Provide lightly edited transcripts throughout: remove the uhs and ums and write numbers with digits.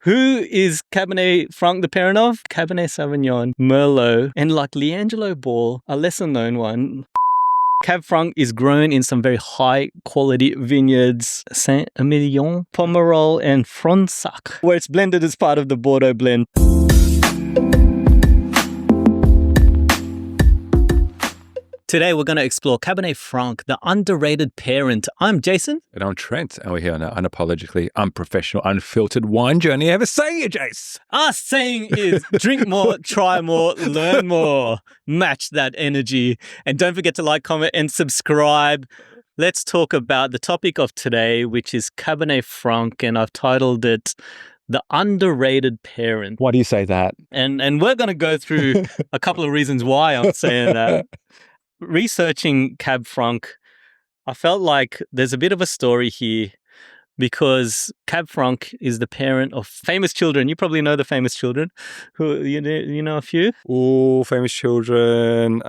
Who is Cabernet Franc the parent of? Cabernet Sauvignon, Merlot, and like Leangelo Ball, a lesser known one. Cab Franc is grown in some very high quality vineyards, Saint-Emilion, Pomerol, and Fronsac, where it's blended as part of the Bordeaux blend. Today, we're going to explore Cabernet Franc, the underrated parent. I'm Jason. And I'm Trent, and we're here on an unapologetically unprofessional, unfiltered wine journey. Have a say, Jace. Our saying is drink more, try more, learn more. Match that energy. And don't forget to like, comment, and subscribe. Let's talk about the topic of today, which is Cabernet Franc, and I've titled it The Underrated Parent. Why do you say that? And we're going to go through a couple of reasons why I'm saying that. Researching Cab Franc, I felt like there's a bit of a story here because Cab Franc is the parent of famous children. You probably know the famous children. Who you know a few? Oh, famous children.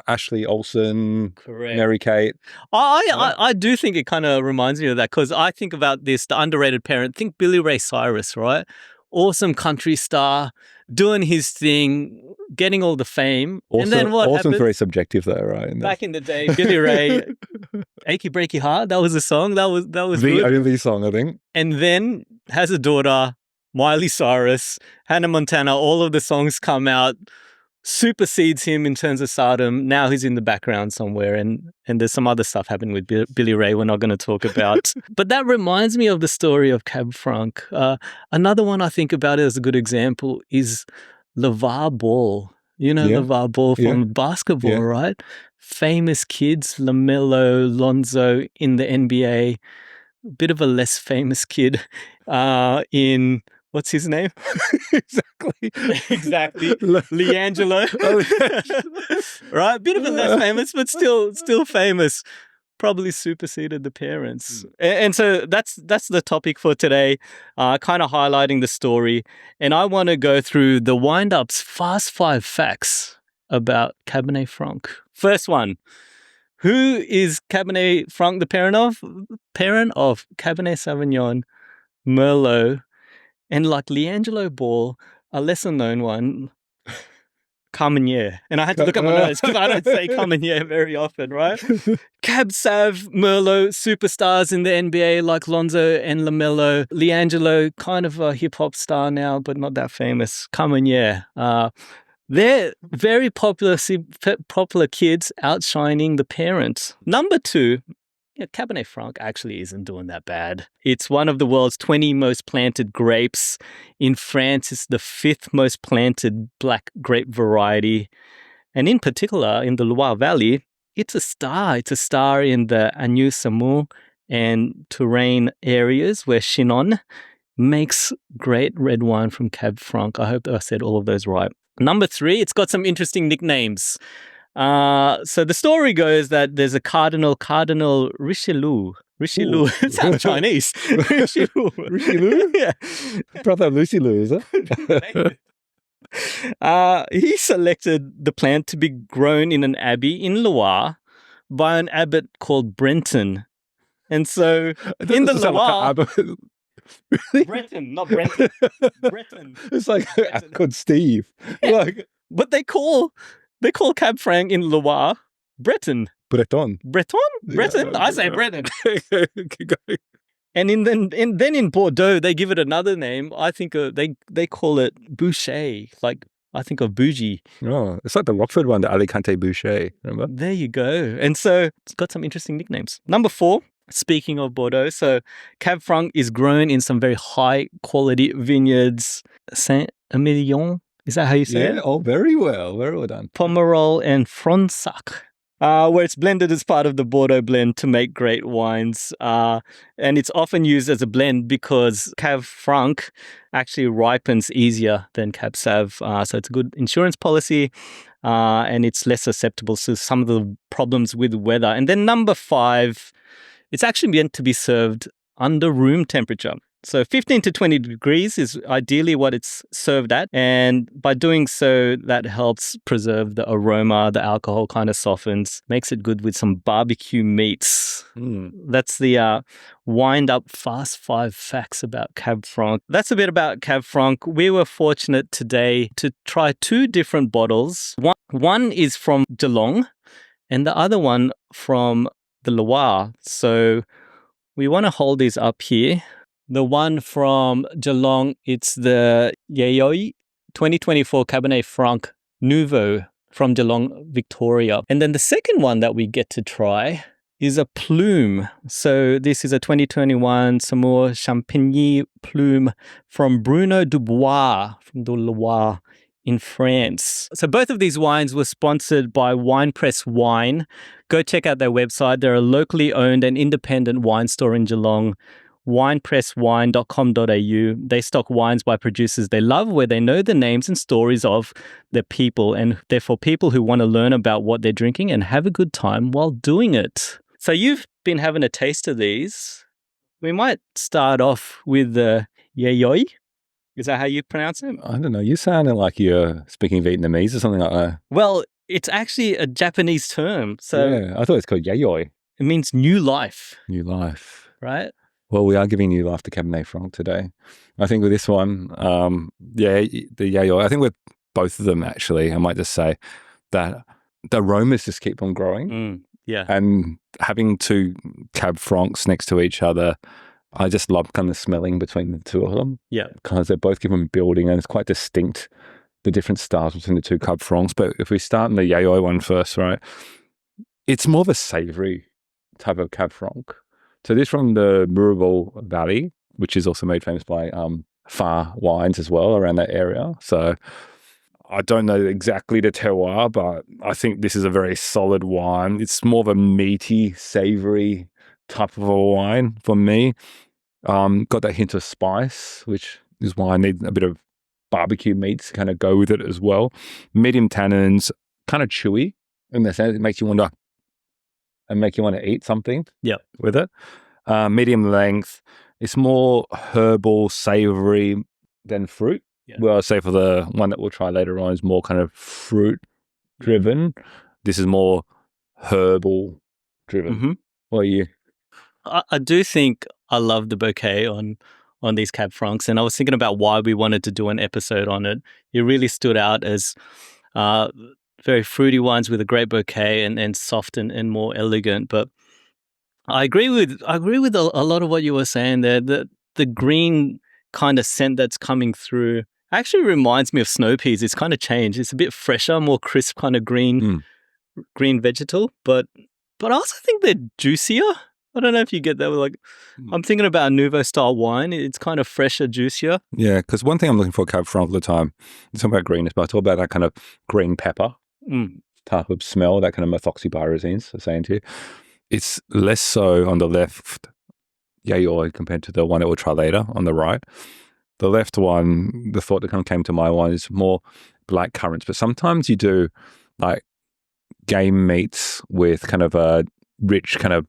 Ashley Olsen. Correct. Mary Kate. I do think it kind of reminds me of that because I think about this, the underrated parent. Think Billy Ray Cyrus, right? Awesome country star, doing his thing, getting all the fame. Also, and then what happens? very subjective though, right? Back in the day, Billy Ray, Achy Breaky Heart, that was a song. That was the good. only song, I think. And then has a daughter, Miley Cyrus, Hannah Montana, all of the songs come out, supersedes him in terms of stardom. Now he's in the background somewhere, and there's some other stuff happening with Billy Ray we're not going to talk about. But that reminds me of the story of Cab Franc. Another one I think about as a good example is LeVar Ball. You know LeVar Ball from basketball, right? Famous kids, LaMelo, Lonzo in the NBA. A bit of a less famous kid in... What's his name? Exactly. Leangelo. Right? Bit of a less famous, but still famous. Probably superseded the parents. And so that's the topic for today, kind of highlighting the story. And I want to go through the Wind-Up's Fast 5 facts about Cabernet Franc. First one. Who is Cabernet Franc the parent of? Parent of Cabernet Sauvignon, Merlot, and like Leangelo Ball, a lesser known one, Carmenere. And I had to look at my notes because I don't say Carmenere very often, right? Cab Sav, Merlot, superstars in the NBA like Lonzo and LaMelo. Leangelo, kind of a hip-hop star now, but not that famous. Carmenere. They're very popular kids outshining the parents. Number 2, Cabernet Franc actually isn't doing that bad. It's one of the world's 20 most planted grapes. In France, it's the 5th most planted black grape variety. And in particular, in the Loire Valley, it's a star. It's a star in the Agneau, Samur, and Touraine areas where Chinon makes great red wine from Cab Franc. I hope that I said all of those right. Number 3, it's got some interesting nicknames. So the story goes that there's a Cardinal Richelieu. It sounds Chinese. Richelieu? Yeah. Brother Lucy Lou, is it? He selected the plant to be grown in an abbey in Loire by an abbot called Brenton. And so in the Loire... Really? Brenton, not Brenton. Brenton. It's like called Steve. Yeah. But they call Cab Franc in Loire Breton. Breton. Yeah, I say Breton. And then in Bordeaux, they give it another name. I think they call it Boucher. Like I think of bougie. Oh, it's like the Rockford one, the Alicante Boucher. Remember? There you go. And so it's got some interesting nicknames. Number 4. Speaking of Bordeaux, so Cab Franc is grown in some very high quality vineyards, Saint-Emilion. Is that how you say it? Oh, very well done. Pomerol and Fronsac, where it's blended as part of the Bordeaux blend to make great wines. And it's often used as a blend because Cab Franc actually ripens easier than Cab Sav. So it's a good insurance policy and it's less susceptible to some of the problems with weather. And then number 5, it's actually meant to be served under room temperature. So 15 to 20 degrees is ideally what it's served at. And by doing so, that helps preserve the aroma. The alcohol kind of softens, makes it good with some barbecue meats. That's the wind-up fast 5 facts about Cab Franc. That's a bit about Cab Franc. We were fortunate today to try 2 different bottles. One is from Geelong and the other one from the Loire. So we want to hold these up here. The one from Geelong, it's the Yayoi 2024 Cabernet Franc Nouveau from Geelong, Victoria. And then the second one that we get to try is a Plume. So this is a 2021 Saumur Champigny Plume from Bruno Debois from the Loire in France. So both of these wines were sponsored by Winepress Wine. Go check out their website. They're a locally owned and independent wine store in Geelong. winepresswine.com.au. They stock wines by producers they love, where they know the names and stories of the people, and they're for people who want to learn about what they're drinking and have a good time while doing it. So you've been having a taste of these. We might start off with the Yayoi. Is that how you pronounce it? I don't know. You sounded like you're speaking Vietnamese or something like that. Well, it's actually a Japanese term. So yeah, I thought it's called Yayoi. It means new life. New life. Right? Well, we are giving new life to Cabernet Franc today. I think with this one, the Yayoi, I think with both of them, actually, I might just say that the aromas just keep on growing. Yeah. And having 2 Cab Francs next to each other, I just love kind of smelling between the 2 of them. Yeah. Because they both keep on building and it's quite distinct, the different styles between the 2 Cab Francs. But if we start in the Yayoi one first, right, it's more of a savory type of Cab Franc. So this from the Murable Valley, which is also made famous by Far Wines as well around that area. So I don't know exactly the terroir, but I think this is a very solid wine. It's more of a meaty, savory type of a wine for me. Got that hint of spice, which is why I need a bit of barbecue meats to kind of go with it as well. Medium tannins, kind of chewy in the sense it makes you want to eat something with it. Medium length. It's more herbal, savory than fruit. Yeah. Well, I'd say for the one that we'll try later on is more kind of fruit driven. This is more herbal driven. Mm-hmm. What are you? I do think I love the bouquet on these Cab Francs, and I was thinking about why we wanted to do an episode on it. It really stood out as very fruity wines with a great bouquet and soft and more elegant. But I agree with a lot of what you were saying there. The green kind of scent that's coming through actually reminds me of snow peas. It's kind of changed. It's a bit fresher, more crisp kind of green vegetal. But I also think they're juicier. I don't know if you get that. Like, I'm thinking about a Nouveau style wine. It's kind of fresher, juicier. Yeah, because one thing I'm looking for Cab Franc all the time, it's not about greenness, but I talk about that kind of green pepper type of smell, that kind of methoxypyrazines, I'm saying to you. It's less so on the left, Yayoi, compared to the one that we'll try later on the right. The left one, the thought that kind of came to my mind is more black currants, but sometimes you do like game meats with kind of a rich kind of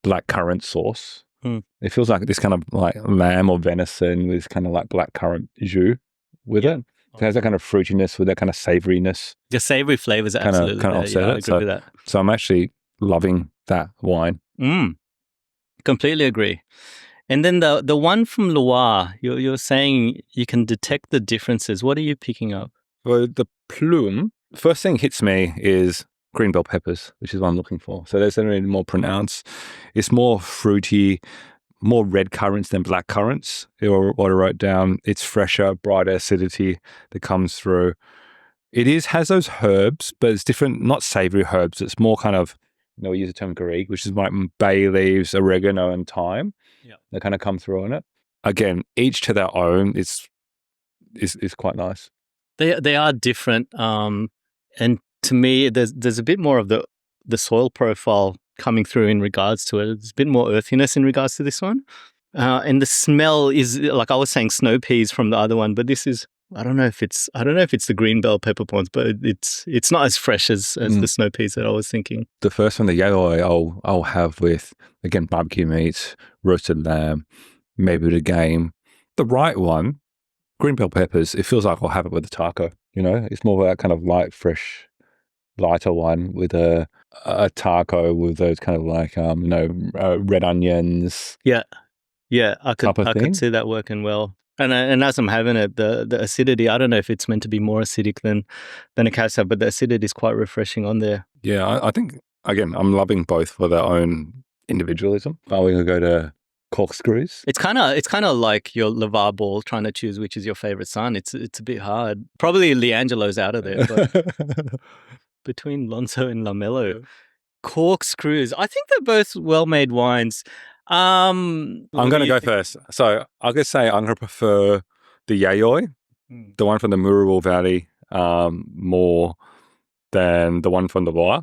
black currant sauce. It feels like this kind of like lamb or venison with kind of like black currant jus with it. It has that kind of fruitiness with that kind of savoriness. The savory flavors are absolutely kind of offset it. I agree with that. So I'm actually loving that wine. Completely agree. And then the one from Loire, you're saying you can detect the differences. What are you picking up? Well, the Plume, first thing hits me is green bell peppers, which is what I'm looking for. So there's something more pronounced. It's more fruity, more red currants than black currants. Or what I wrote down, it's fresher, brighter acidity that comes through. It has those herbs, but it's different, not savory herbs. It's more kind of, we use the term garrigue, which is like bay leaves, oregano, and thyme. That kind of come through on it. Again, each to their own. It's quite nice. They are different, and to me, there's a bit more of the soil profile coming through in regards to it. There's a bit more earthiness in regards to this one, and the smell is like I was saying, snow peas from the other one, but this is I don't know if it's the green bell peppercorns, but it's not as fresh as the snow peas that I was thinking. The first one, the Yayoi, I'll have with again barbecue meats, roasted lamb, maybe the game. The right one, green bell peppers, it feels like I'll have it with a taco, you know? It's more of that kind of light, fresh, lighter one with a taco with those kind of like, red onions. Yeah. I Type of could thing. see that working well. And as I'm having it, the acidity, I don't know if it's meant to be more acidic than a cab sauv, but the acidity is quite refreshing on there. Yeah, I think, again, I'm loving both for their own individualism. Are we going to go to corkscrews? It's kind of like your Loire ball trying to choose which is your favorite son. It's a bit hard. Probably Leangelo's out of there, but between Lonzo and Lamello, corkscrews. I think they're both well-made wines. I'm going to go first. So I'm going to say I'm going to prefer the Yayoi, the one from the Murruruwa Valley, more than the one from the Loire,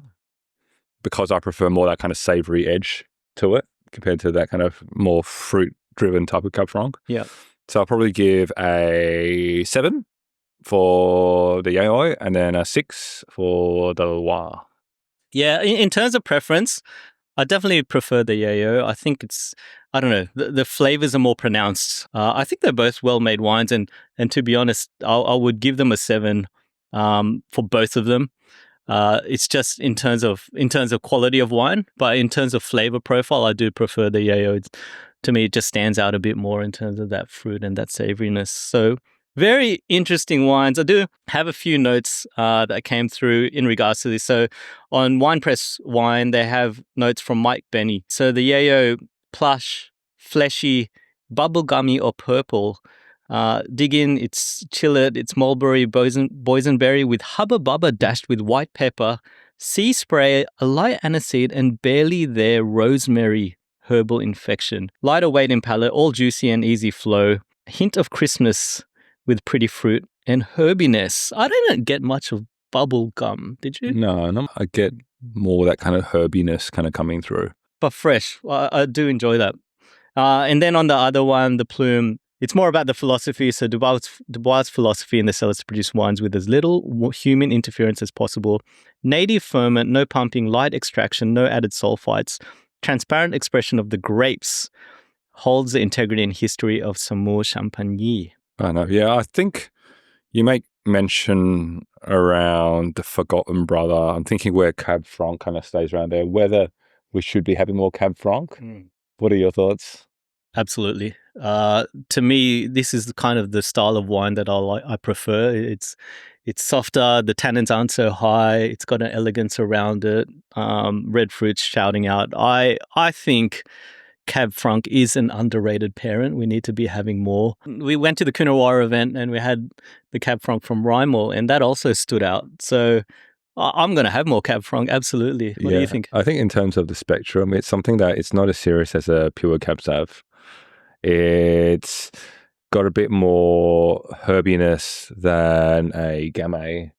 because I prefer more that kind of savoury edge to it compared to that kind of more fruit-driven type of Cab Franc. Yeah. So I'll probably give a 7 for the Yayoi and then a 6 for the Loire. Yeah, in terms of preference, I definitely prefer the Yayoi. I think I don't know, the flavors are more pronounced. I think they're both well-made wines, and to be honest, I would give them a 7 for both of them. It's just in terms of quality of wine, but in terms of flavor profile, I do prefer the Yayoi. To me, it just stands out a bit more in terms of that fruit and that savouriness. So very interesting wines. I do have a few notes that came through in regards to this. So on Wine Press Wine, they have notes from Mike Benny. So the Yayoi, plush, fleshy, bubblegummy or purple. Dig in, it's chilled, it's mulberry, boysenberry with hubba bubba dashed with white pepper, sea spray, a light aniseed, and barely there rosemary herbal infection. Lighter weight in palate, all juicy and easy flow. Hint of crispness with pretty fruit and herbiness. I didn't get much of bubble gum, did you? No, I get more that kind of herbiness kind of coming through. But fresh. I do enjoy that. And then on the other one, the Plume, it's more about the philosophy. So Debois' philosophy in the cellars to produce wines with as little human interference as possible. Native ferment, no pumping, light extraction, no added sulfites. Transparent expression of the grapes. Holds the integrity and history of Saumur Champigny. I know. Yeah, I think you make mention around the Forgotten Brother. I'm thinking where Cab Franc kind of stays around there, whether we should be having more Cab Franc. What are your thoughts? Absolutely. To me, this is kind of the style of wine that I prefer. It's softer. The tannins aren't so high. It's got an elegance around it. Red fruits shouting out. I think Cab Franc is an underrated parent. We need to be having more. We went to the Coonawarra event and we had the Cab Franc from Rymel, and that also stood out. So I'm going to have more Cab Franc, absolutely. What do you think? I think in terms of the spectrum, it's something that it's not as serious as a pure Cab Sauv. It's got a bit more herbiness than a Gamay.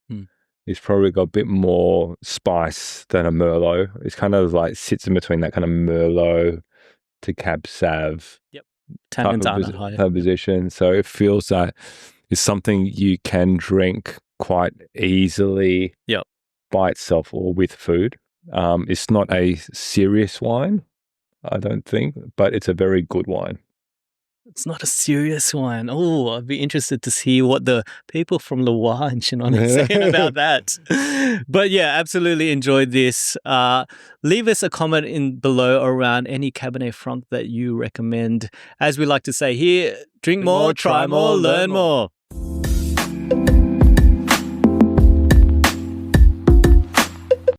It's probably got a bit more spice than a Merlot. It's kind of like sits in between that kind of Merlot to Cab Sauv Tannins aren't high. position. So it feels like it's something you can drink quite easily by itself or with food. It's not a serious wine, I don't think, but it's a very good wine. It's not a serious wine. Oh, I'd be interested to see what the people from Loire and Chinon are saying about that. But yeah, absolutely enjoyed this. Leave us a comment in below around any Cabernet Franc that you recommend. As we like to say here, drink more, try more, learn more.